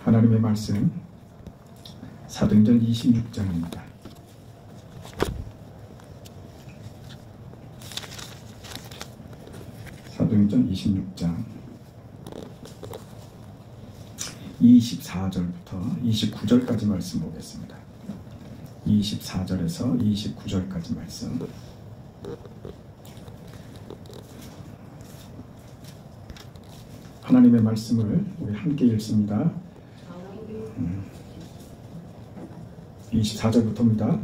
하나님의 말씀 사도행전 26장입니다. 사도행전 26장 24절부터 29절까지 말씀 보겠습니다. 24절에서 29절까지 말씀. 하나님의 말씀을 우리 함께 읽습니다. 24절부터입니다.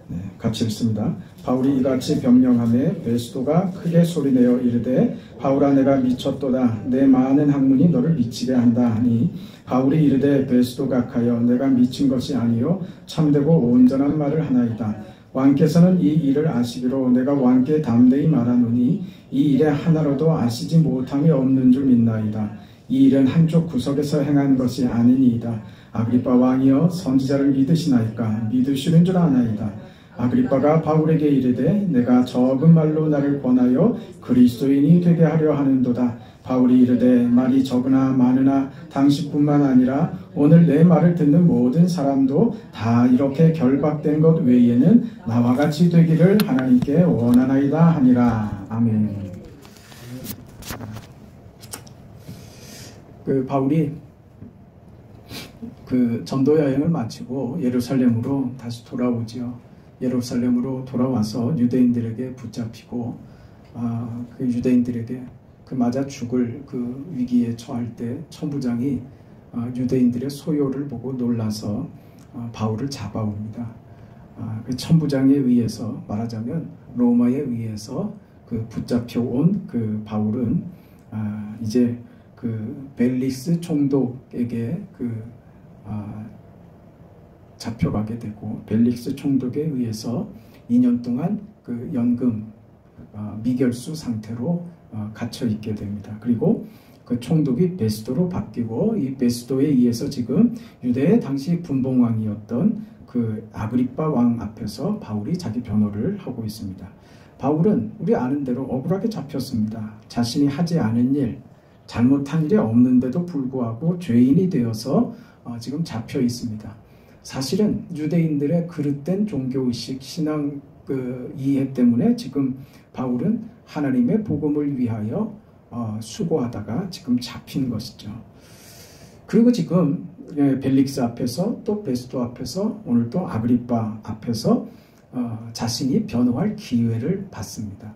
네, 같이 읽습니다. 바울이 이같이 변명하매 베스도가 크게 소리내어 이르되 바울아 내가 미쳤도다. 내 많은 학문이 너를 미치게 한다 하니 바울이 이르되 베스도 각하여 내가 미친 것이 아니요 참되고 온전한 말을 하나이다. 왕께서는 이 일을 아시기로 내가 왕께 담대히 말하노니 이 일에 하나로도 아시지 못함이 없는 줄 믿나이다. 이 일은 한쪽 구석에서 행한 것이 아니니이다. 아그리빠 왕이여 선지자를 믿으시나이까? 믿으시는 줄 아나이다. 아그리빠가 바울에게 이르되 내가 적은 말로 나를 권하여 그리스도인이 되게 하려 하는도다. 바울이 이르되 말이 적으나 많으나 당신뿐만 아니라 오늘 내 말을 듣는 모든 사람도 다 이렇게 결박된 것 외에는 나와 같이 되기를 하나님께 원하나이다 하니라. 아멘. 바울이 전도 여행을 마치고 예루살렘으로 다시 돌아오지요. 예루살렘으로 돌아와서 유대인들에게 붙잡히고 유대인들에게 맞아 죽을 위기에 처할 때 천부장이 유대인들의 소요를 보고 놀라서 바울을 잡아옵니다. 천부장에 의해서 말하자면 로마에 의해서 붙잡혀온 바울은 이제 벨릭스 총독에게 잡혀가게 되고 벨릭스 총독에 의해서 2년 동안 연금 미결수 상태로 갇혀 있게 됩니다. 그리고 총독이 베스도로 바뀌고 이 베스도에 의해서 지금 유대의 당시 분봉왕이었던 아그리빠 왕 앞에서 바울이 자기 변호를 하고 있습니다. 바울은 우리 아는 대로 억울하게 잡혔습니다. 자신이 하지 않은 일, 잘못한 일이 없는데도 불구하고 죄인이 되어서 지금 잡혀 있습니다. 사실은 유대인들의 그릇된 종교의식, 신앙 이해 때문에 지금 바울은 하나님의 복음을 위하여 수고하다가 지금 잡힌 것이죠. 그리고 지금 벨릭스 앞에서 또 베스도 앞에서 오늘 또 아그리빠 앞에서 자신이 변호할 기회를 받습니다.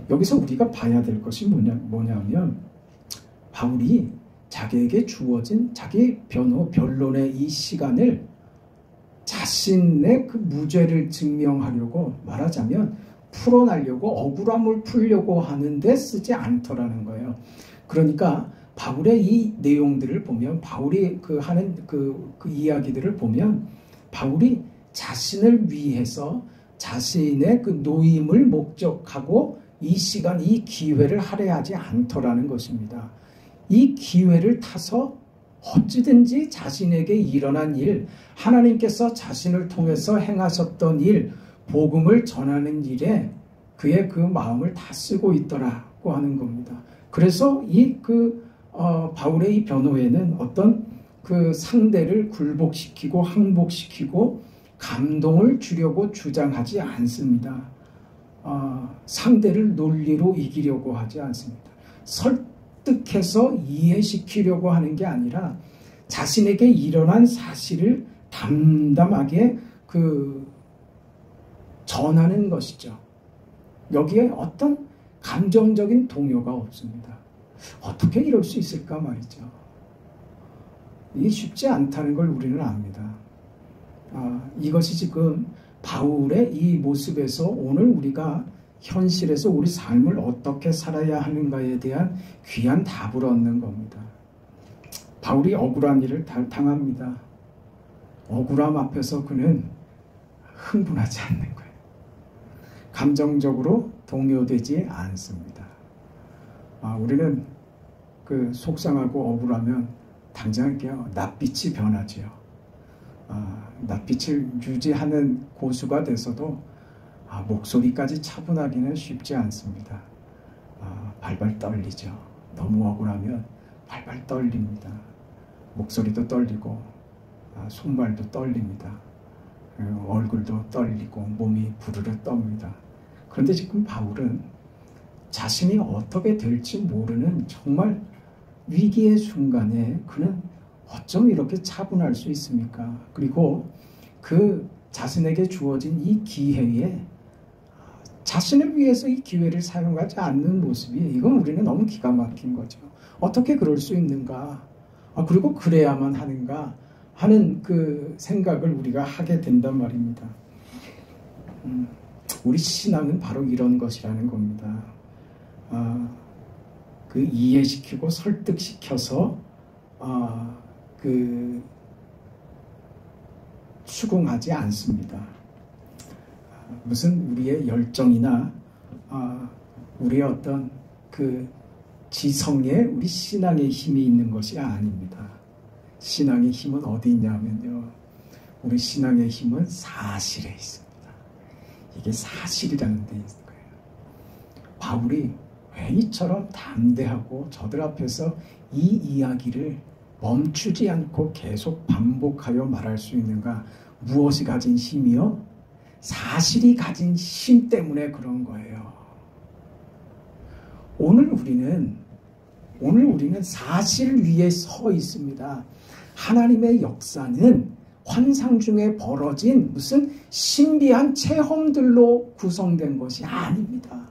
여기서 우리가 봐야 될 것이 뭐냐면 바울이 자기에게 주어진 자기 변론의 이 시간을 자신의 무죄를 증명하려고 말하자면 풀어내려고 억울함을 풀려고 하는데 쓰지 않더라는 거예요. 그러니까 바울의 이 내용들을 보면 바울이 하는 이야기들을 보면 바울이 자신을 위해서 자신의 노임을 목적하고 이 시간 이 기회를 할애하지 않더라는 것입니다. 이 기회를 타서 어찌든지 자신에게 일어난 일, 하나님께서 자신을 통해서 행하셨던 일, 복음을 전하는 일에 그의 마음을 다 쓰고 있더라고 하는 겁니다. 그래서 바울의 이 변호에는 어떤 상대를 굴복시키고 항복시키고 감동을 주려고 주장하지 않습니다. 상대를 논리로 이기려고 하지 않습니다. 설득해서 이해시키려고 하는 게 아니라 자신에게 일어난 사실을 담담하게 전하는 것이죠. 여기에 어떤 감정적인 동요가 없습니다. 어떻게 이럴 수 있을까 말이죠. 이게 쉽지 않다는 걸 우리는 압니다. 이것이 지금 바울의 이 모습에서 오늘 우리가 현실에서 우리 삶을 어떻게 살아야 하는가에 대한 귀한 답을 얻는 겁니다. 바울이 억울한 일을 당합니다. 억울함 앞에서 그는 흥분하지 않는 거예요. 감정적으로 동요되지 않습니다. 우리는 속상하고 억울하면 당장 낯빛이 변하지요. 낯빛을 유지하는 고수가 돼서도 목소리까지 차분하기는 쉽지 않습니다. 발발 떨리죠. 너무 억울하면 발발 떨립니다. 목소리도 떨리고 손발도 떨립니다. 얼굴도 떨리고 몸이 부르르 떱니다. 그런데 지금 바울은 자신이 어떻게 될지 모르는 정말 위기의 순간에 그는 어쩜 이렇게 차분할 수 있습니까? 그리고 그 자신에게 주어진 이 기회에 자신을 위해서 이 기회를 사용하지 않는 모습이, 이건 우리는 너무 기가 막힌 거죠. 어떻게 그럴 수 있는가? 그리고 그래야만 하는가 하는 그 생각을 우리가 하게 된단 말입니다. 우리 신앙은 바로 이런 것이라는 겁니다. 그 이해시키고 설득시켜서 추궁하지 않습니다. 무슨 우리의 열정이나 우리의 어떤 그 지성에 우리 신앙의 힘이 있는 것이 아닙니다. 신앙의 힘은 어디 있냐면요, 우리 신앙의 힘은 사실에 있습니다. 이게 사실이라는 데 있는 거예요. 바울이 왜 이처럼 담대하고 저들 앞에서 이 이야기를 멈추지 않고 계속 반복하여 말할 수 있는가? 무엇이 가진 힘이요? 사실이 가진 힘 때문에 그런 거예요. 오늘 우리는 사실 위에 서 있습니다. 하나님의 역사는 환상 중에 벌어진 무슨 신비한 체험들로 구성된 것이 아닙니다.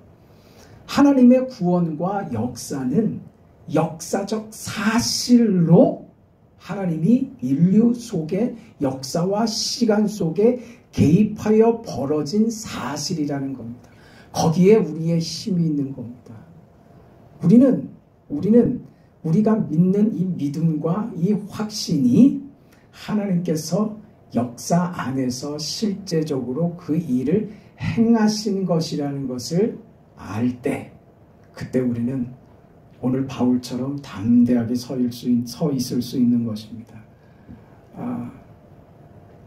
하나님의 구원과 역사는 역사적 사실로 하나님이 인류 속의 역사와 시간 속에 개입하여 벌어진 사실이라는 겁니다. 거기에 우리의 힘이 있는 겁니다. 우리가 믿는 이 믿음과 이 확신이 하나님께서 역사 안에서 실제적으로 그 일을 행하신 것이라는 것을 알 때, 그때 우리는 오늘 바울처럼 담대하게 서 있을 수 있는 것입니다.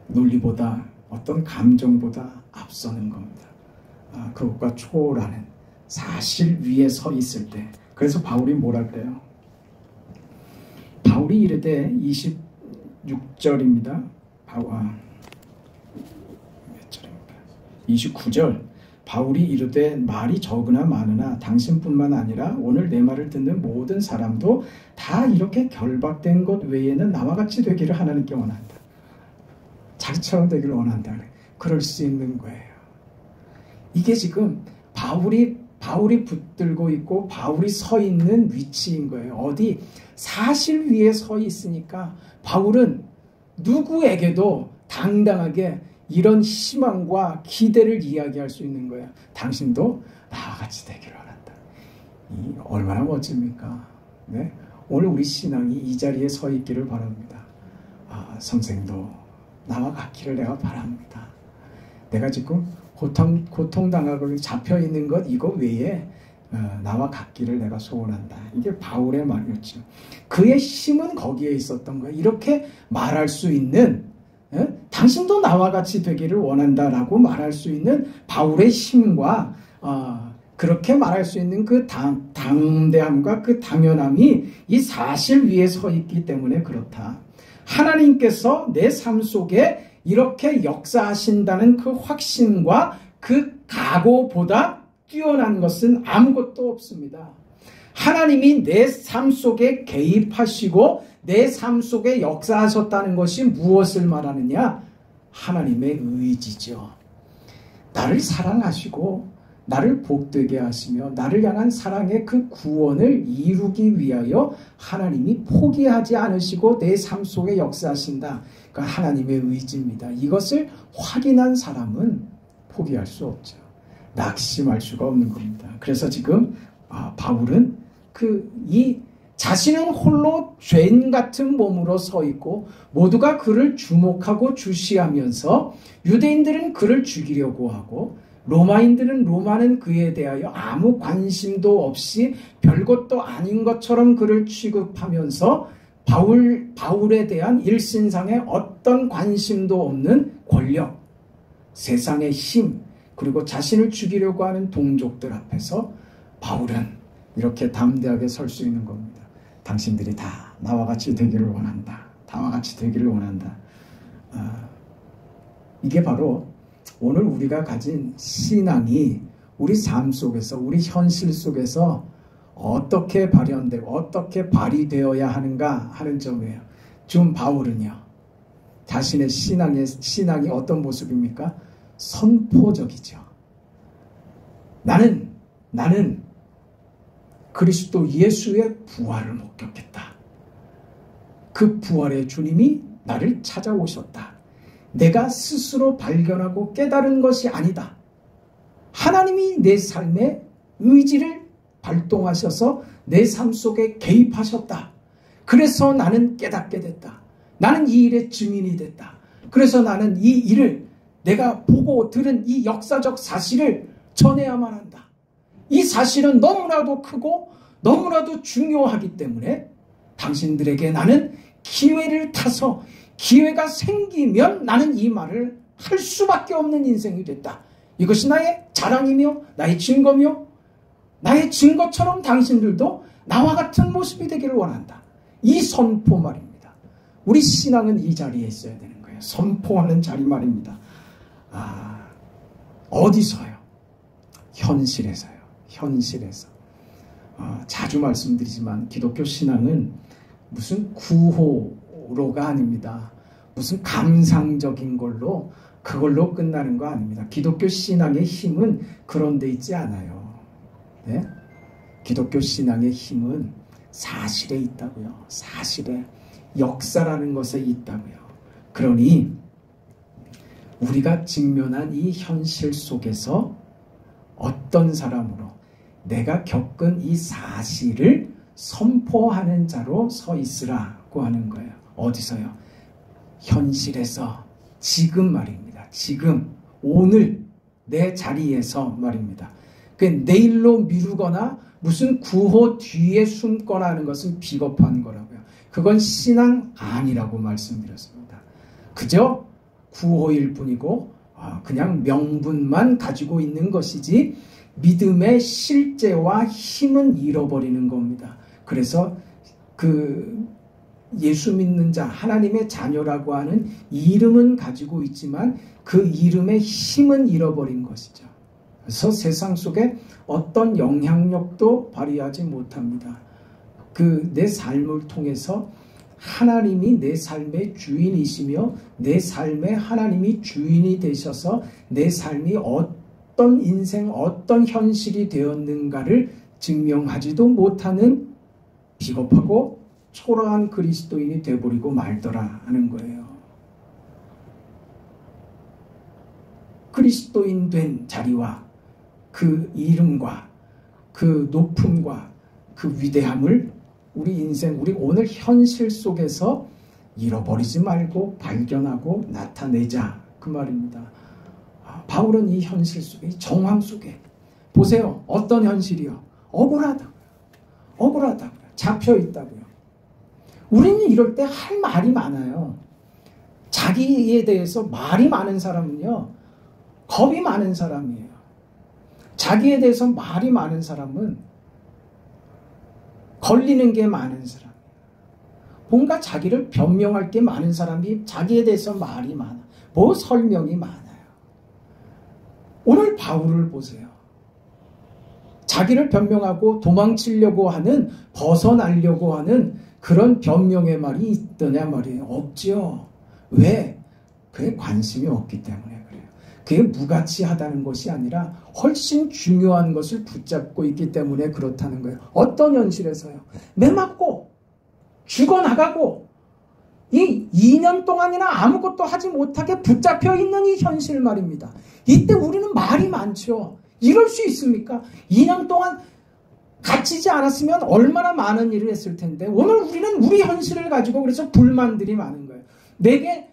논리보다 어떤 감정보다 앞서는 겁니다. 그것과 초월하는 사실 위에 서 있을 때. 그래서 바울이 뭐라 그래요? 바울이 이르되 26절입니다. 몇 절입니까? 29절. 바울이 이르되 말이 적으나 많으나 당신뿐만 아니라 오늘 내 말을 듣는 모든 사람도 다 이렇게 결박된 것 외에는 나와 같이 되기를 하나님께 원한다. 자기처럼 되기를 원한다. 그럴 수 있는 거예요. 이게 지금 바울이 붙들고 있고 바울이 서 있는 위치인 거예요. 어디 사실 위에 서 있으니까 바울은 누구에게도 당당하게 이런 희망과 기대를 이야기할 수 있는 거예요. 당신도 나와 같이 되기를 원한다. 얼마나 멋집니까? 네? 오늘 우리 신앙이 이 자리에 서 있기를 바랍니다. 선생도 나와 같기를 내가 바랍니다. 내가 지금 고통당하고 잡혀있는 것 이거 외에 나와 같기를 내가 소원한다. 이게 바울의 말이었죠. 그의 힘은 거기에 있었던 거예요. 이렇게 말할 수 있는, 당신도 나와 같이 되기를 원한다라고 말할 수 있는 바울의 힘과 그렇게 말할 수 있는 그 당대함과 그 당연함이 이 사실 위에 서 있기 때문에 그렇다. 하나님께서 내 삶 속에 이렇게 역사하신다는 그 확신과 그 각오보다 뛰어난 것은 아무것도 없습니다. 하나님이 내 삶 속에 개입하시고 내 삶 속에 역사하셨다는 것이 무엇을 말하느냐? 하나님의 의지죠. 나를 사랑하시고 나를 복되게 하시며 나를 향한 사랑의 그 구원을 이루기 위하여 하나님이 포기하지 않으시고 내 삶 속에 역사하신다. 그러니까 하나님의 의지입니다. 이것을 확인한 사람은 포기할 수 없죠. 낙심할 수가 없는 겁니다. 그래서 지금 바울은 이 자신은 홀로 죄인 같은 몸으로 서 있고 모두가 그를 주목하고 주시하면서 유대인들은 그를 죽이려고 하고 로마는 그에 대하여 아무 관심도 없이 별것도 아닌 것처럼 그를 취급하면서 바울에 대한 일신상의 어떤 관심도 없는 권력, 세상의 힘, 그리고 자신을 죽이려고 하는 동족들 앞에서 바울은 이렇게 담대하게 설 수 있는 겁니다. 당신들이 다 나와 같이 되기를 원한다. 다와 같이 되기를 원한다. 이게 바로 오늘 우리가 가진 신앙이 우리 삶 속에서, 우리 현실 속에서 어떻게 발현되고 어떻게 발휘되어야 하는가 하는 점이에요. 지금 바울은요, 자신의 신앙이 어떤 모습입니까? 선포적이죠. 나는 그리스도 예수의 부활을 목격했다. 그 부활의 주님이 나를 찾아오셨다. 내가 스스로 발견하고 깨달은 것이 아니다. 하나님이 내 삶에 의지를 발동하셔서 내 삶 속에 개입하셨다. 그래서 나는 깨닫게 됐다. 나는 이 일의 증인이 됐다. 그래서 나는 이 일을, 내가 보고 들은 이 역사적 사실을 전해야만 한다. 이 사실은 너무나도 크고 너무나도 중요하기 때문에 당신들에게 나는 기회를 타서, 기회가 생기면 나는 이 말을 할 수밖에 없는 인생이 됐다. 이것이 나의 자랑이며 나의 증거며, 나의 증거처럼 당신들도 나와 같은 모습이 되기를 원한다. 이 선포 말입니다. 우리 신앙은 이 자리에 있어야 되는 거예요. 선포하는 자리 말입니다. 어디서요? 현실에서요. 현실에서. 자주 말씀드리지만 기독교 신앙은 무슨 구호로가 아닙니다. 무슨 감상적인 걸로, 그걸로 끝나는 거 아닙니다. 기독교 신앙의 힘은 그런 데 있지 않아요. 네? 기독교 신앙의 힘은 사실에 있다고요. 사실에, 역사라는 것에 있다고요. 그러니 우리가 직면한 이 현실 속에서 어떤 사람으로 내가 겪은 이 사실을 선포하는 자로 서 있으라고 하는 거예요. 어디서요? 현실에서, 지금 말입니다. 지금, 오늘 내 자리에서 말입니다. 내일로 미루거나 무슨 구호 뒤에 숨거나 하는 것은 비겁한 거라고요. 그건 신앙 아니라고 말씀드렸습니다. 그저 구호일 뿐이고 그냥 명분만 가지고 있는 것이지 믿음의 실제와 힘은 잃어버리는 겁니다. 그래서 그 예수 믿는 자, 하나님의 자녀라고 하는 이름은 가지고 있지만 그 이름의 힘은 잃어버린 것이죠. 그래서 세상 속에 어떤 영향력도 발휘하지 못합니다. 내 삶을 통해서 하나님이 내 삶의 주인이시며 내 삶에 하나님이 주인이 되셔서 내 삶이 어떤 인생, 어떤 현실이 되었는가를 증명하지도 못하는 비겁하고 초라한 그리스도인이 되어버리고 말더라 하는 거예요. 그리스도인 된 자리와 그 이름과 그 높음과 그 위대함을 우리 인생, 우리 오늘 현실 속에서 잃어버리지 말고 발견하고 나타내자, 그 말입니다. 바울은 이 현실 속에, 이 정황 속에 보세요. 어떤 현실이요? 억울하다고요. 잡혀있다고요. 우리는 이럴 때 할 말이 많아요. 자기에 대해서 말이 많은 사람은요, 겁이 많은 사람이에요. 자기에 대해서 말이 많은 사람은 걸리는 게 많은 사람. 뭔가 자기를 변명할 게 많은 사람이 자기에 대해서 말이 많아. 설명이 많아요. 오늘 바울을 보세요. 자기를 변명하고 도망치려고 하는, 벗어나려고 하는 그런 변명의 말이 있더냐 말이에요. 없죠. 왜? 그에 관심이 없기 때문에 그래요. 그게 무가치하다는 것이 아니라 훨씬 중요한 것을 붙잡고 있기 때문에 그렇다는 거예요. 어떤 현실에서요? 매 맞고 죽어나가고 이 2년 동안이나 아무것도 하지 못하게 붙잡혀 있는 이 현실 말입니다. 이때 우리는 말이 많죠. 이럴 수 있습니까? 2년 동안 갇히지 않았으면 얼마나 많은 일을 했을 텐데, 오늘 우리는 우리 현실을 가지고 그래서 불만들이 많은 거예요. 내게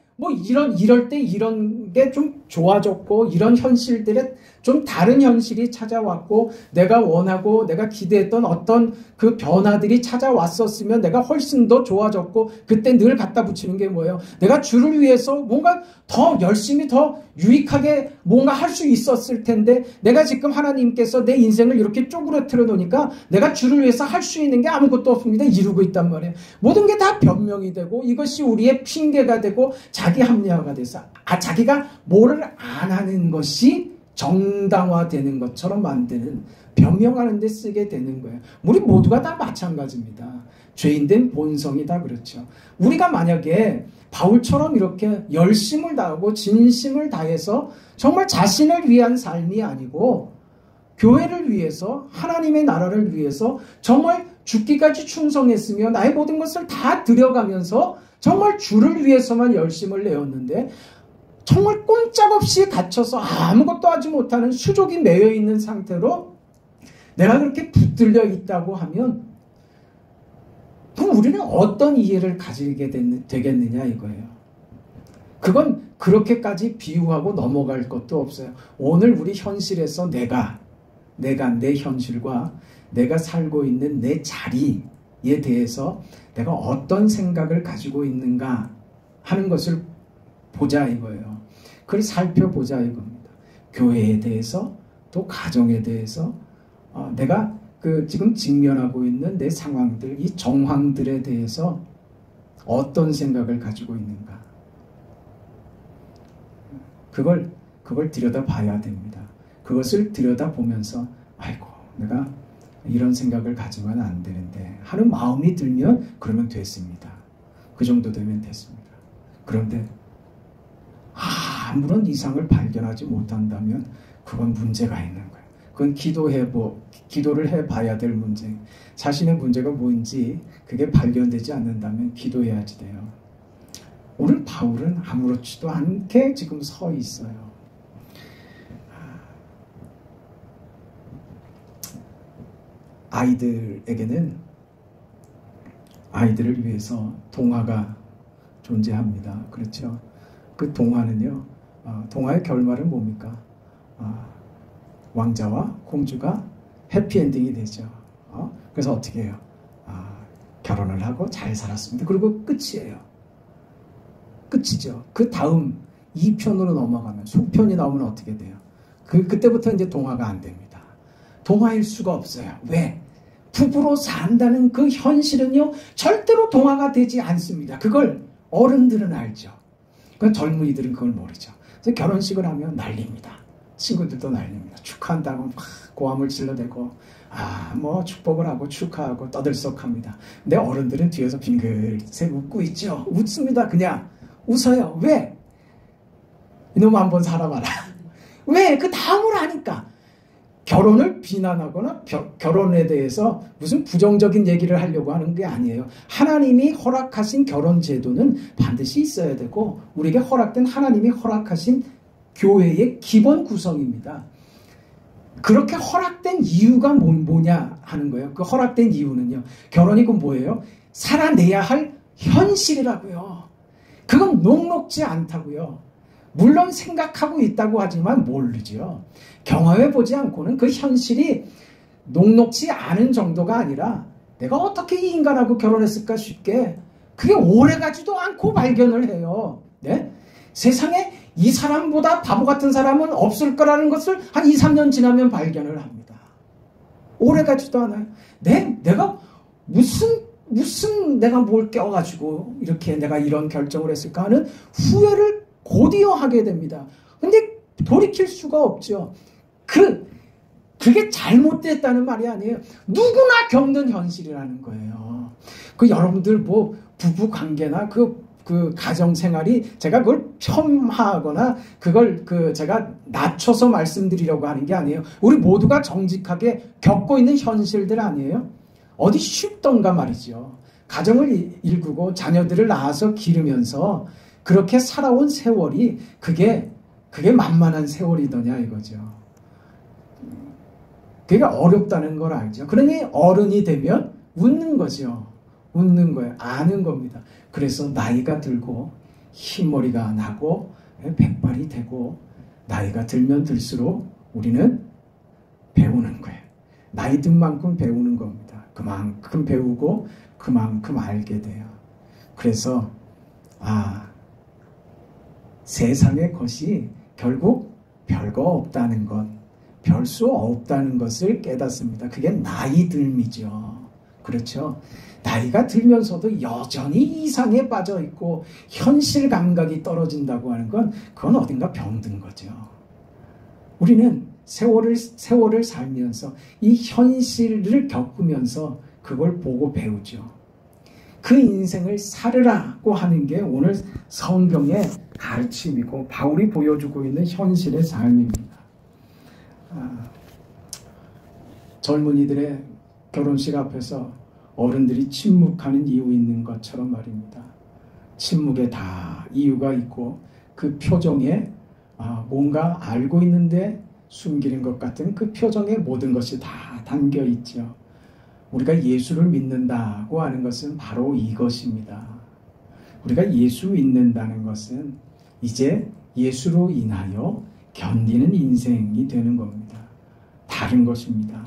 이럴 때 이런 게 좀 좋아졌고, 이런 현실들에 좀 다른 현실이 찾아왔고 내가 원하고 내가 기대했던 어떤 그 변화들이 찾아왔었으면 내가 훨씬 더 좋아졌고 그때 늘 갖다 붙이는 게 뭐예요? 내가 주를 위해서 뭔가 더 열심히 더 유익하게 뭔가 할 수 있었을 텐데 내가 지금 하나님께서 내 인생을 이렇게 쪼그라뜨려 놓으니까 내가 주를 위해서 할 수 있는 게 아무것도 없습니다. 이루고 있단 말이에요. 모든 게 다 변명이 되고 이것이 우리의 핑계가 되고 자기 합리화가 돼서 자기가 뭐를 안 하는 것이 정당화되는 것처럼 만드는 변명하는 데 쓰게 되는 거예요. 우리 모두가 다 마찬가지입니다. 죄인된 본성이 다 그렇죠. 우리가 만약에 바울처럼 이렇게 열심을 다하고 진심을 다해서 정말 자신을 위한 삶이 아니고 교회를 위해서 하나님의 나라를 위해서 정말 죽기까지 충성했으며 나의 모든 것을 다 들여가면서 정말 주를 위해서만 열심을 내었는데 정말 꼼짝없이 갇혀서 아무것도 하지 못하는 수족이 매여 있는 상태로 내가 그렇게 붙들려 있다고 하면 그럼 우리는 어떤 이해를 가지게 되겠느냐 이거예요. 그건 그렇게까지 비유하고 넘어갈 것도 없어요. 오늘 우리 현실에서 내가 내 현실과 내가 살고 있는 내 자리에 대해서 내가 어떤 생각을 가지고 있는가 하는 것을 보자 이거예요. 그걸 살펴보자 이겁니다. 교회에 대해서 또 가정에 대해서 내가 지금 직면하고 있는 내 상황들, 이 정황들에 대해서 어떤 생각을 가지고 있는가. 그걸 들여다봐야 됩니다. 그것을 들여다보면서 아이고 내가 이런 생각을 가지면 안 되는데 하는 마음이 들면 그러면 됐습니다. 그 정도 되면 됐습니다. 그런데 아무런 이상을 발견하지 못한다면 그건 문제가 있는 거예요. 그건 기도를 해봐야 될 문제. 자신의 문제가 뭔지 그게 발견되지 않는다면 기도해야지 돼요. 오늘 바울은 아무렇지도 않게 지금 서 있어요. 아이들에게는 아이들을 위해서 동화가 존재합니다. 그렇죠? 그 동화는요, 동화의 결말은 뭡니까? 왕자와 공주가 해피엔딩이 되죠. 그래서 어떻게 해요? 결혼을 하고 잘 살았습니다. 그리고 끝이에요. 끝이죠. 그 다음 2편으로 넘어가면 속편이 나오면 어떻게 돼요? 그때부터 이제 동화가 안 됩니다. 동화일 수가 없어요. 왜? 부부로 산다는 그 현실은요 절대로 동화가 되지 않습니다. 그걸 어른들은 알죠. 그 젊은이들은 그걸 모르죠. 그래서 결혼식을 하면 난립니다. 친구들도 난립니다. 축하한다고 막 고함을 질러대고 뭐 축복을 하고 축하하고 떠들썩합니다. 근데 어른들은 뒤에서 빙글새 웃고 있죠. 웃습니다. 그냥 웃어요. 왜? 이놈 한번 살아봐라. 왜? 그 다음을 하니까. 결혼을 비난하거나 결혼에 대해서 무슨 부정적인 얘기를 하려고 하는 게 아니에요. 하나님이 허락하신 결혼 제도는 반드시 있어야 되고 우리에게 허락된 하나님이 허락하신 교회의 기본 구성입니다. 그렇게 허락된 이유가 뭐냐 하는 거예요. 그 허락된 이유는요. 결혼이 그 뭐예요? 살아내야 할 현실이라고요. 그건 녹록지 않다고요. 물론 생각하고 있다고 하지만 모르죠. 경험해보지 않고는 그 현실이 녹록지 않은 정도가 아니라 내가 어떻게 이 인간하고 결혼했을까 쉽게 그게 오래가지도 않고 발견을 해요. 네? 세상에 이 사람보다 바보 같은 사람은 없을 거라는 것을 한 2, 3년 지나면 발견을 합니다. 오래가지도 않아요. 내가 무슨 내가 뭘 껴가지고 이렇게 내가 이런 결정을 했을까 하는 후회를 곧이어 하게 됩니다. 근데 돌이킬 수가 없죠. 그게 잘못됐다는 말이 아니에요. 누구나 겪는 현실이라는 거예요. 여러분들 뭐 부부 관계나 그 가정 생활이 제가 그걸 폄하하거나 그걸 제가 낮춰서 말씀드리려고 하는 게 아니에요. 우리 모두가 정직하게 겪고 있는 현실들 아니에요. 어디 쉽던가 말이죠. 가정을 일구고 자녀들을 낳아서 기르면서 그렇게 살아온 세월이 그게 만만한 세월이더냐 이거죠. 그게 어렵다는 걸 알죠. 그러니 어른이 되면 웃는 거죠. 웃는 거예요. 아는 겁니다. 그래서 나이가 들고 흰머리가 나고 백발이 되고 나이가 들면 들수록 우리는 배우는 거예요. 나이 든 만큼 배우는 겁니다. 그만큼 배우고 그만큼 알게 돼요. 그래서 세상의 것이 결국 별거 없다는 것, 별 수 없다는 것을 깨닫습니다. 그게 나이 들미죠. 그렇죠? 나이가 들면서도 여전히 이상에 빠져 있고 현실 감각이 떨어진다고 하는 건 그건 어딘가 병든 거죠. 우리는 세월을 살면서 이 현실을 겪으면서 그걸 보고 배우죠. 그 인생을 살으라고 하는 게 오늘 성경의 가르침이고 바울이 보여주고 있는 현실의 삶입니다. 젊은이들의 결혼식 앞에서 어른들이 침묵하는 이유 있는 것처럼 말입니다. 침묵에 다 이유가 있고 그 표정에 뭔가 알고 있는데 숨기는 것 같은 그 표정에 모든 것이 다 담겨 있죠. 우리가 예수를 믿는다고 하는 것은 바로 이것입니다. 우리가 예수 믿는다는 것은 이제 예수로 인하여 견디는 인생이 되는 겁니다. 다른 것입니다.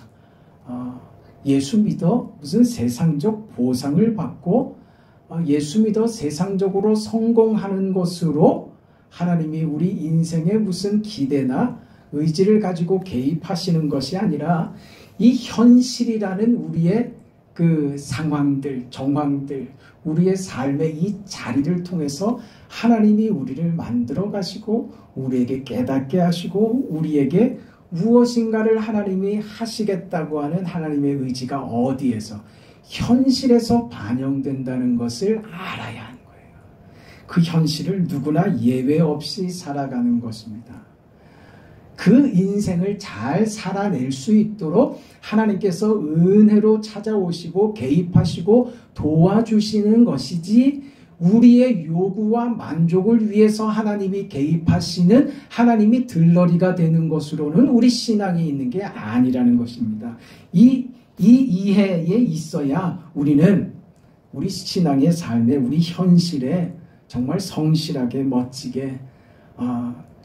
예수 믿어 무슨 세상적 보상을 받고 예수 믿어 세상적으로 성공하는 것으로 하나님이 우리 인생에 무슨 기대나 의지를 가지고 개입하시는 것이 아니라 이 현실이라는 우리의 그 상황들, 정황들, 우리의 삶의 이 자리를 통해서 하나님이 우리를 만들어 가시고 우리에게 깨닫게 하시고 우리에게 무엇인가를 하나님이 하시겠다고 하는 하나님의 의지가 어디에서 현실에서 반영된다는 것을 알아야 하는 거예요. 그 현실을 누구나 예외 없이 살아가는 것입니다. 그 인생을 잘 살아낼 수 있도록 하나님께서 은혜로 찾아오시고 개입하시고 도와주시는 것이지 우리의 요구와 만족을 위해서 하나님이 개입하시는 하나님이 들러리가 되는 것으로는 우리 신앙이 있는 게 아니라는 것입니다. 이 이해에 있어야 우리는 우리 신앙의 삶에 우리 현실에 정말 성실하게 멋지게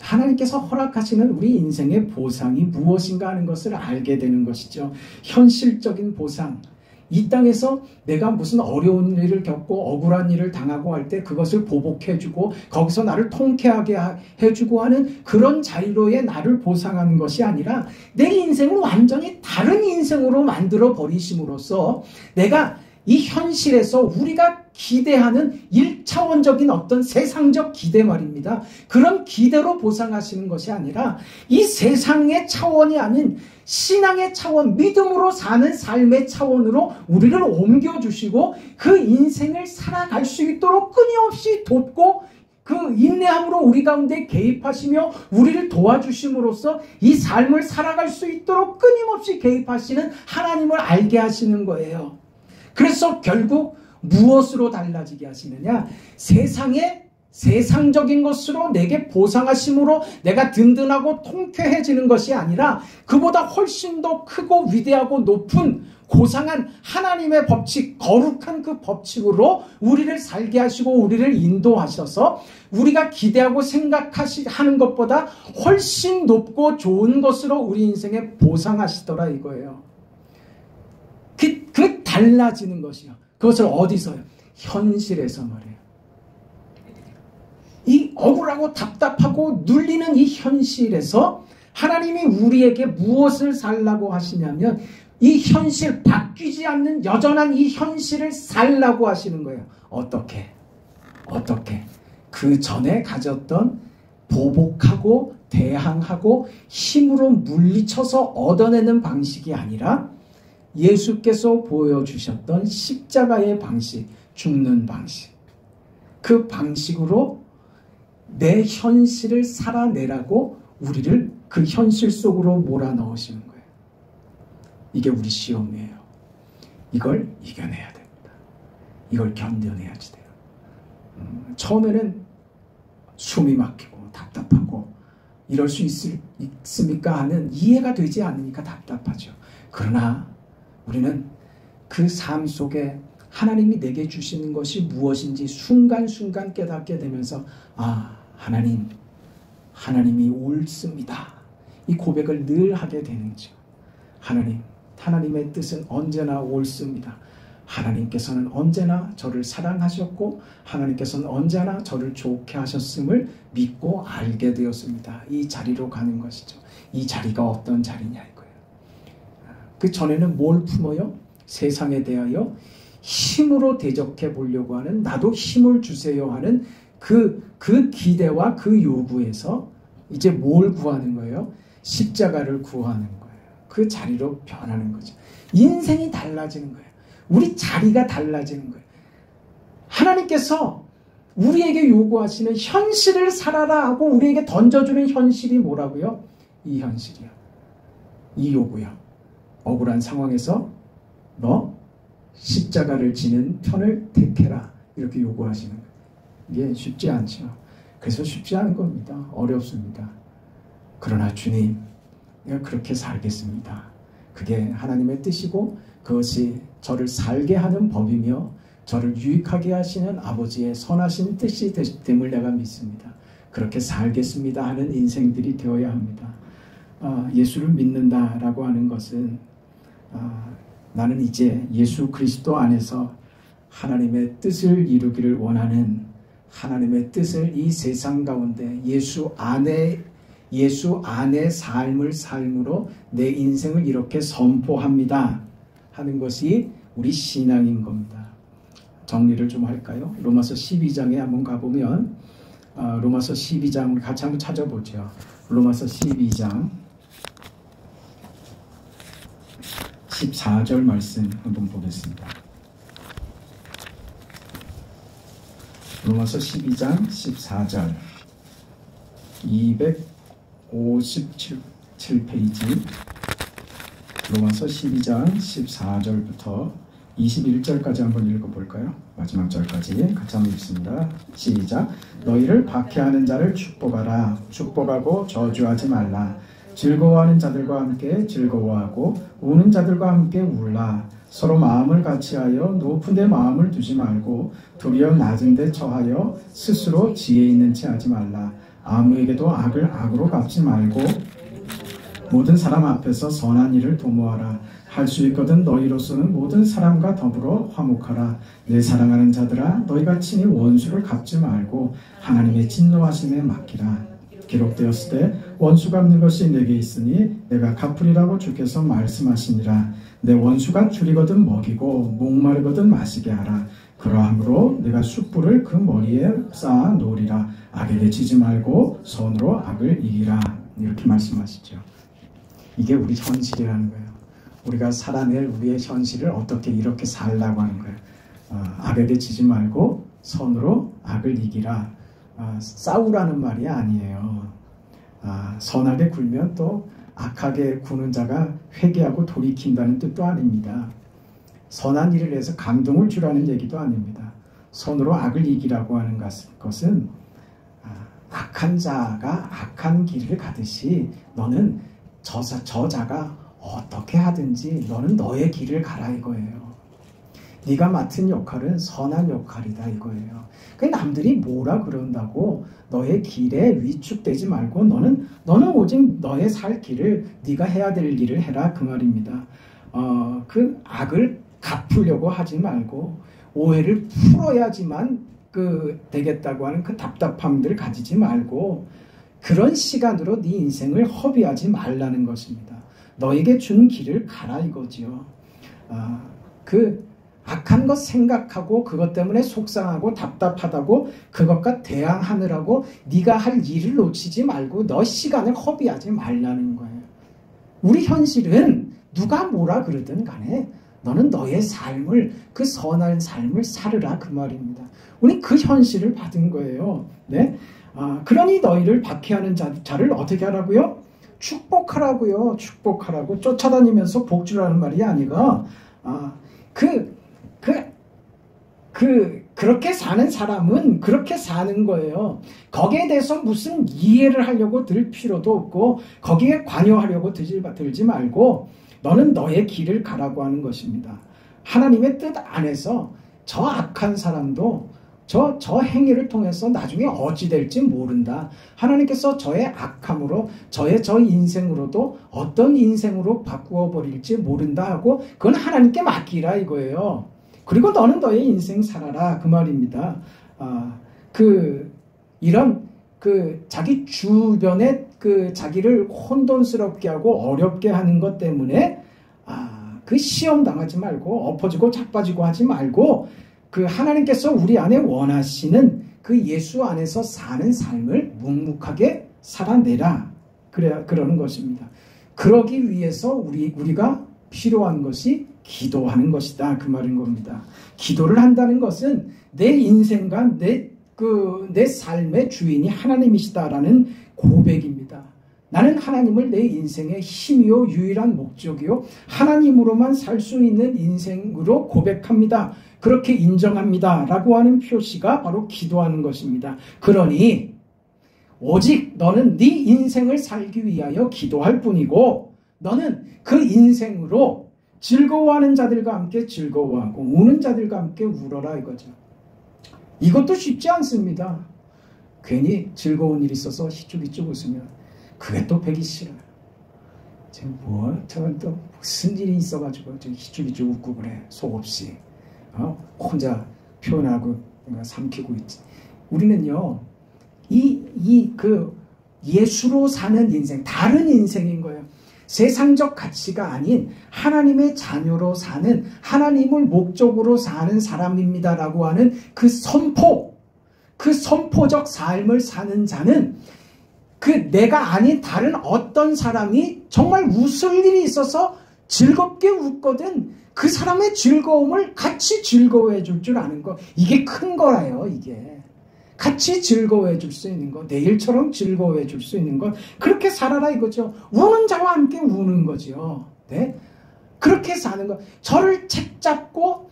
하나님께서 허락하시는 우리 인생의 보상이 무엇인가 하는 것을 알게 되는 것이죠. 현실적인 보상. 이 땅에서 내가 무슨 어려운 일을 겪고 억울한 일을 당하고 할 때 그것을 보복해주고 거기서 나를 통쾌하게 해주고 하는 그런 자리로의 나를 보상하는 것이 아니라 내 인생을 완전히 다른 인생으로 만들어 버리심으로써 내가 이 현실에서 우리가 기대하는 1차원적인 어떤 세상적 기대 말입니다. 그런 기대로 보상하시는 것이 아니라 이 세상의 차원이 아닌 신앙의 차원, 믿음으로 사는 삶의 차원으로 우리를 옮겨주시고 그 인생을 살아갈 수 있도록 끊임없이 돕고 그 인내함으로 우리 가운데 개입하시며 우리를 도와주심으로써 이 삶을 살아갈 수 있도록 끊임없이 개입하시는 하나님을 알게 하시는 거예요. 그래서 결국 무엇으로 달라지게 하시느냐? 세상적인 것으로 내게 보상하심으로 내가 든든하고 통쾌해지는 것이 아니라 그보다 훨씬 더 크고 위대하고 높은 고상한 하나님의 법칙, 거룩한 그 법칙으로 우리를 살게 하시고 우리를 인도하셔서 우리가 기대하고 생각하는 것보다 훨씬 높고 좋은 것으로 우리 인생에 보상하시더라 이거예요. 그 달라지는 것이요. 그것을 어디서요? 현실에서 말이에요. 이 억울하고 답답하고 눌리는 이 현실에서 하나님이 우리에게 무엇을 살라고 하시냐면 이 현실, 바뀌지 않는 여전한 이 현실을 살라고 하시는 거예요. 어떻게? 그 전에 가졌던 보복하고 대항하고 힘으로 물리쳐서 얻어내는 방식이 아니라 예수께서 보여주셨던 십자가의 방식, 죽는 방식. 그 방식으로 내 현실을 살아내라고 우리를 그 현실 속으로 몰아넣으시는 거예요. 이게 우리 시험이에요. 이걸 이겨내야 됩니다. 이걸 견뎌내야지 돼요. 처음에는 숨이 막히고 답답하고 이럴 수 있습니까 하는 이해가 되지 않으니까 답답하죠. 그러나 우리는 그 삶 속에 하나님이 내게 주시는 것이 무엇인지 순간순간 깨닫게 되면서 하나님이 옳습니다. 이 고백을 늘 하게 되는지요. 하나님의 뜻은 언제나 옳습니다. 하나님께서는 언제나 저를 사랑하셨고 하나님께서는 언제나 저를 좋게 하셨음을 믿고 알게 되었습니다. 이 자리로 가는 것이죠. 이 자리가 어떤 자리냐 이거예요. 그 전에는 뭘 품어요? 세상에 대하여 힘으로 대적해 보려고 하는, 나도 힘을 주세요 하는 그 기대와 그 요구에서 이제 뭘 구하는 거예요? 십자가를 구하는 거예요. 그 자리로 변하는 거죠. 인생이 달라지는 거예요. 우리 자리가 달라지는 거예요. 하나님께서 우리에게 요구하시는 현실을 살아라 하고 우리에게 던져주는 현실이 뭐라고요? 이 현실이야. 이 요구야. 억울한 상황에서 너 십자가를 지는 편을 택해라. 이렇게 요구하시는 거예요. 이게 쉽지 않죠. 그래서 쉽지 않은 겁니다. 어렵습니다. 그러나 주님, 내가 그렇게 살겠습니다. 그게 하나님의 뜻이고 그것이 저를 살게 하는 법이며 저를 유익하게 하시는 아버지의 선하신 뜻이 됨을 내가 믿습니다. 그렇게 살겠습니다 하는 인생들이 되어야 합니다. 예수를 믿는다라고 하는 것은 나는 이제 예수 그리스도 안에서 하나님의 뜻을 이루기를 원하는, 하나님의 뜻을 이 세상 가운데 예수 안에 삶으로 내 인생을 이렇게 선포합니다 하는 것이 우리 신앙인 겁니다. 정리를 좀 할까요? 로마서 12장에 한번 가보면 로마서 12장을 같이 한번 찾아보죠. 로마서 12장 14절 말씀 한번 보겠습니다. 로마서 12장 14절 257페이지 로마서 12장 14절부터 21절까지 한번 읽어볼까요? 마지막 절까지 같이 한번 읽습니다. 시작. 너희를 박해하는 자를 축복하라. 축복하고 저주하지 말라. 즐거워하는 자들과 함께 즐거워하고 우는 자들과 함께 울라. 서로 마음을 같이하여 높은 데 마음을 두지 말고 도리어 낮은 데 처하여 스스로 지혜 있는 체 하지 말라. 아무에게도 악을 악으로 갚지 말고 모든 사람 앞에서 선한 일을 도모하라. 할 수 있거든 너희로서는 모든 사람과 더불어 화목하라. 내 사랑하는 자들아, 너희가 친히 원수를 갚지 말고 하나님의 진노하심에 맡기라. 기록되었을 때 원수 갚는 것이 내게 있으니 내가 갚으리라고 주께서 말씀하시니라. 내 원수가 줄이거든 먹이고 목마르거든 마시게 하라. 그러함으로 내가 숯불을 그 머리에 쌓아 놓으리라. 악에게 지지 말고 선으로 악을 이기라. 이렇게 말씀하시죠. 이게 우리 현실이라는 거예요. 우리가 살아낼 우리의 현실을 어떻게 이렇게 살라고 하는 거예요. 악에게 지지 말고 선으로 악을 이기라. 싸우라는 말이 아니에요. 선하게 굴면 또 악하게 구는 자가 회개하고 돌이킨다는 뜻도 아닙니다. 선한 일을 해서 감동을 주라는 얘기도 아닙니다. 선으로 악을 이기라고 하는 것은 악한 자가 악한 길을 가듯이 너는 저자가 어떻게 하든지 너는 너의 길을 가라 이거예요. 네가 맡은 역할은 선한 역할이다 이거예요. 그 남들이 뭐라 그런다고 너의 길에 위축되지 말고 너는 오직 너의 살 길을 네가 해야 될 일을 해라 그 말입니다. 그 악을 갚으려고 하지 말고 오해를 풀어야지만 되겠다고 하는 그 답답함들을 가지지 말고 그런 시간으로 네 인생을 허비하지 말라는 것입니다. 너에게 준 길을 가라 이거지요. 그 악한 것 생각하고 그것 때문에 속상하고 답답하다고 그것과 대항하느라고 네가 할 일을 놓치지 말고 너 시간을 허비하지 말라는 거예요. 우리 현실은 누가 뭐라 그러든 간에 너는 너의 삶을, 그 선한 삶을 살으라 그 말입니다. 우리 그 현실을 받은 거예요. 네? 그러니 너희를 박해하는 자를 어떻게 하라고요? 축복하라고요. 축복하라고. 쫓아다니면서 복주라는 말이 아니라 그렇게 사는 사람은 그렇게 사는 거예요. 거기에 대해서 무슨 이해를 하려고 들 필요도 없고 거기에 관여하려고 들지 말고 너는 너의 길을 가라고 하는 것입니다. 하나님의 뜻 안에서 저 악한 사람도 저 행위를 통해서 나중에 어찌 될지 모른다. 하나님께서 저의 악함으로 저 인생으로도 어떤 인생으로 바꾸어 버릴지 모른다 하고 그건 하나님께 맡기라 이거예요. 그리고 너는 너의 인생 살아라 그 말입니다. 이런 자기 주변에 자기를 혼돈스럽게 하고 어렵게 하는 것 때문에 그 시험 당하지 말고 엎어지고 자빠지고 하지 말고 하나님께서 우리 안에 원하시는 예수 안에서 사는 삶을 묵묵하게 살아내라. 그러는 것입니다. 그러기 위해서 우리가 필요한 것이 기도하는 것이다. 그 말인 겁니다. 기도를 한다는 것은 내 인생과 내 삶의 주인이 하나님이시다라는 고백입니다. 나는 하나님을 내 인생의 힘이요 유일한 목적이요 하나님으로만 살 수 있는 인생으로 고백합니다. 그렇게 인정합니다. 라고 하는 표시가 바로 기도하는 것입니다. 그러니 오직 너는 네 인생을 살기 위하여 기도할 뿐이고 너는 그 인생으로 즐거워하는 자들과 함께 즐거워하고 우는 자들과 함께 울어라 이거죠. 이것도 쉽지 않습니다. 괜히 즐거운 일이 있어서 희죽희죽 웃으면 그게 또 배기 싫어요. 저는 또 무슨 일이 있어가지고 희죽희죽 웃고 그래. 속없이 혼자 표현하고 삼키고 있지. 우리는요 예수로 사는 인생, 다른 인생인 거예요. 세상적 가치가 아닌 하나님의 자녀로 사는, 하나님을 목적으로 사는 사람입니다라고 하는 그 선포적 삶을 사는 자는 내가 아닌 다른 어떤 사람이 정말 웃을 일이 있어서 즐겁게 웃거든 그 사람의 즐거움을 같이 즐거워해 줄 줄 아는 거. 이게 큰 거라요. 이게 같이 즐거워해 줄 수 있는 거, 내일처럼 즐거워해 줄 수 있는 것, 그렇게 살아라 이거죠. 우는 자와 함께 우는 거죠. 네? 그렇게 사는 거. 저를 책 잡고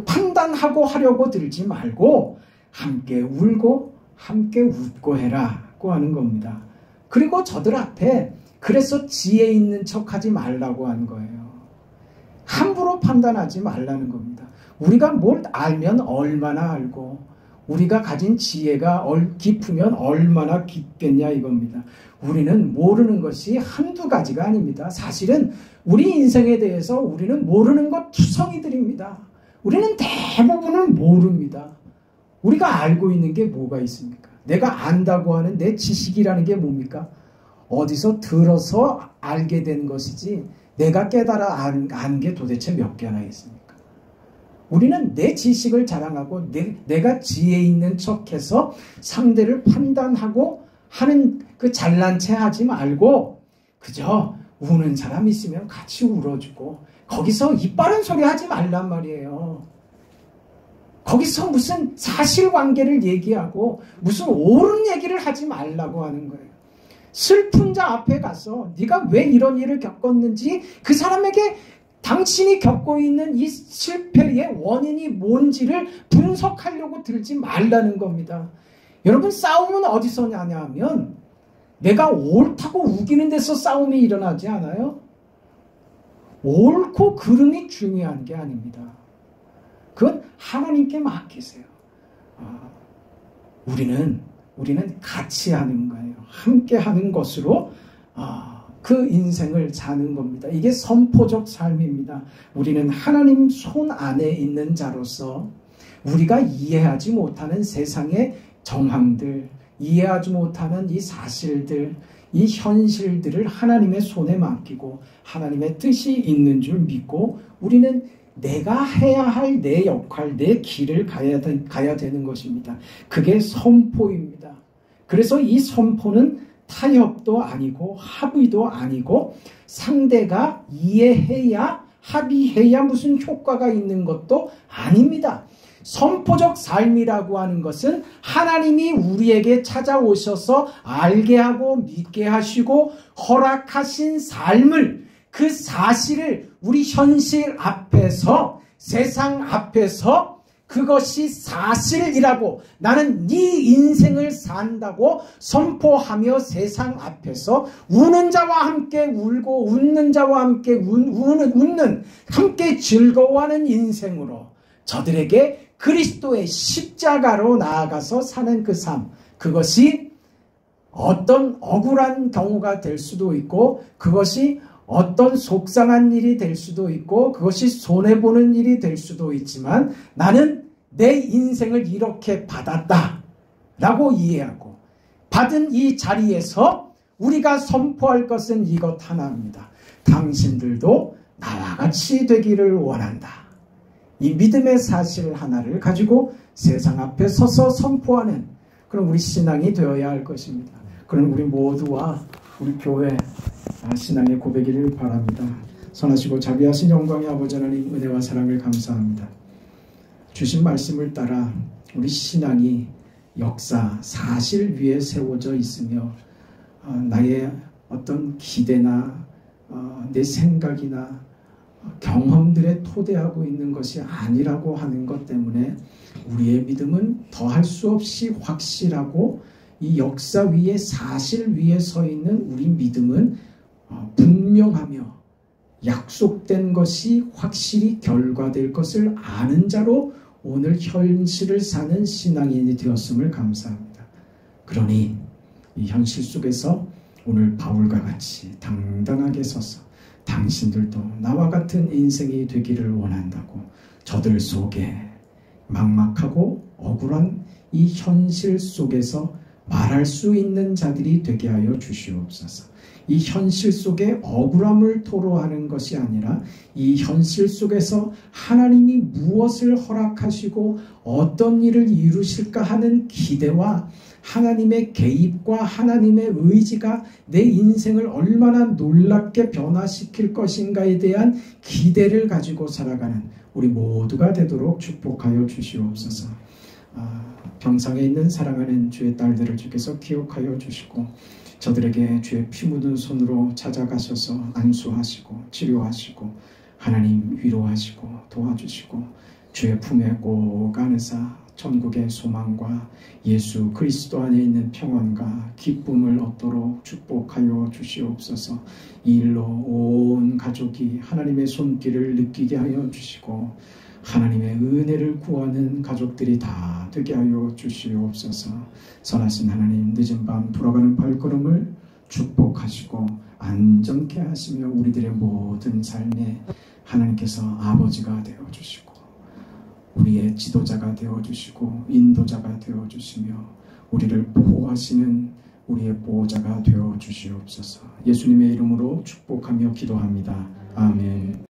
판단하고 하려고 들지 말고 함께 울고 함께 웃고 해라고 하는 겁니다. 그리고 저들 앞에 그래서 지혜 있는 척하지 말라고 하는 거예요. 함부로 판단하지 말라는 겁니다. 우리가 뭘 알면 얼마나 알고 우리가 가진 지혜가 깊으면 얼마나 깊겠냐 이겁니다. 우리는 모르는 것이 한두 가지가 아닙니다. 사실은 우리 인생에 대해서 우리는 모르는 것 투성이들입니다. 우리는 대부분을 모릅니다. 우리가 알고 있는 게 뭐가 있습니까? 내가 안다고 하는 내 지식이라는 게 뭡니까? 어디서 들어서 알게 된 것이지 내가 깨달아 안 게 도대체 몇 개나 있습니까? 우리는 내 지식을 자랑하고 내가 지혜 있는 척해서 상대를 판단하고 하는 잘난 체 하지 말고 그저 우는 사람 있으면 같이 울어주고 거기서 이빠른 소리 하지 말란 말이에요. 거기서 무슨 사실관계를 얘기하고 무슨 옳은 얘기를 하지 말라고 하는 거예요. 슬픈 자 앞에 가서 네가 왜 이런 일을 겪었는지 그 사람에게 당신이 겪고 있는 이 실패의 원인이 뭔지를 분석하려고 들지 말라는 겁니다. 여러분 싸움은 어디서 나냐 하면 내가 옳다고 우기는 데서 싸움이 일어나지 않아요? 옳고 그름이 중요한 게 아닙니다. 그건 하나님께 맡기세요. 우리는 같이 하는 거예요. 함께 하는 것으로 그 인생을 사는 겁니다. 이게 선포적 삶입니다. 우리는 하나님 손 안에 있는 자로서 우리가 이해하지 못하는 세상의 정황들, 이해하지 못하는 이 사실들, 이 현실들을 하나님의 손에 맡기고 하나님의 뜻이 있는 줄 믿고 우리는 내가 해야 할 내 역할, 내 길을 가야 되는 것입니다. 그게 선포입니다. 그래서 이 선포는 타협도 아니고 합의도 아니고 상대가 이해해야 합의해야 무슨 효과가 있는 것도 아닙니다. 선포적 삶이라고 하는 것은 하나님이 우리에게 찾아오셔서 알게 하고 믿게 하시고 허락하신 삶을 그 사실을 우리 현실 앞에서 세상 앞에서 그것이 사실이라고 나는 네 인생을 산다고 선포하며 세상 앞에서 우는 자와 함께 울고 웃는 자와 함께 웃는 함께 즐거워하는 인생으로 저들에게 그리스도의 십자가로 나아가서 사는 그 삶, 그것이 어떤 억울한 경우가 될 수도 있고, 그것이 어떤 속상한 일이 될 수도 있고, 그것이 손해보는 일이 될 수도 있지만, 나는 내 인생을 이렇게 받았다 라고 이해하고, 받은 이 자리에서 우리가 선포할 것은 이것 하나입니다. 당신들도 나와 같이 되기를 원한다. 이 믿음의 사실 하나를 가지고 세상 앞에 서서 선포하는 그런 우리 신앙이 되어야 할 것입니다. 그런 우리 모두와 우리 교회 신앙의 고백이를 바랍니다. 선하시고 자비하신 영광의 아버지 하나님, 은혜와 사랑을 감사합니다. 주신 말씀을 따라 우리 신앙이 역사, 사실 위에 세워져 있으며 나의 어떤 기대나 내 생각이나 경험들에 토대하고 있는 것이 아니라고 하는 것 때문에 우리의 믿음은 더할 수 없이 확실하고, 이 역사 위에 사실 위에 서 있는 우리 믿음은 분명하며 약속된 것이 확실히 결과될 것을 아는 자로 오늘 현실을 사는 신앙인이 되었음을 감사합니다. 그러니 이 현실 속에서 오늘 바울과 같이 당당하게 서서 당신들도 나와 같은 인생이 되기를 원한다고, 저들 속에 막막하고 억울한 이 현실 속에서 말할 수 있는 자들이 되게 하여 주시옵소서. 이 현실 속에 억울함을 토로하는 것이 아니라 이 현실 속에서 하나님이 무엇을 허락하시고 어떤 일을 이루실까 하는 기대와 하나님의 개입과 하나님의 의지가 내 인생을 얼마나 놀랍게 변화시킬 것인가에 대한 기대를 가지고 살아가는 우리 모두가 되도록 축복하여 주시옵소서. 병상에 있는 사랑하는 주의 딸들을 주께서 기억하여 주시고, 저들에게 주의 피 묻은 손으로 찾아가셔서 안수하시고 치료하시고 하나님 위로하시고 도와주시고, 주의 품에 꼭 안으사 천국의 소망과 예수 그리스도 안에 있는 평안과 기쁨을 얻도록 축복하여 주시옵소서. 이 일로 온 가족이 하나님의 손길을 느끼게 하여 주시고, 하나님의 은혜를 구하는 가족들이 다 되게 하여 주시옵소서. 선하신 하나님, 늦은 밤 돌아가는 발걸음을 축복하시고 안정케 하시며 우리들의 모든 삶에 하나님께서 아버지가 되어주시고 우리의 지도자가 되어주시고 인도자가 되어주시며 우리를 보호하시는 우리의 보호자가 되어주시옵소서. 예수님의 이름으로 축복하며 기도합니다. 아멘.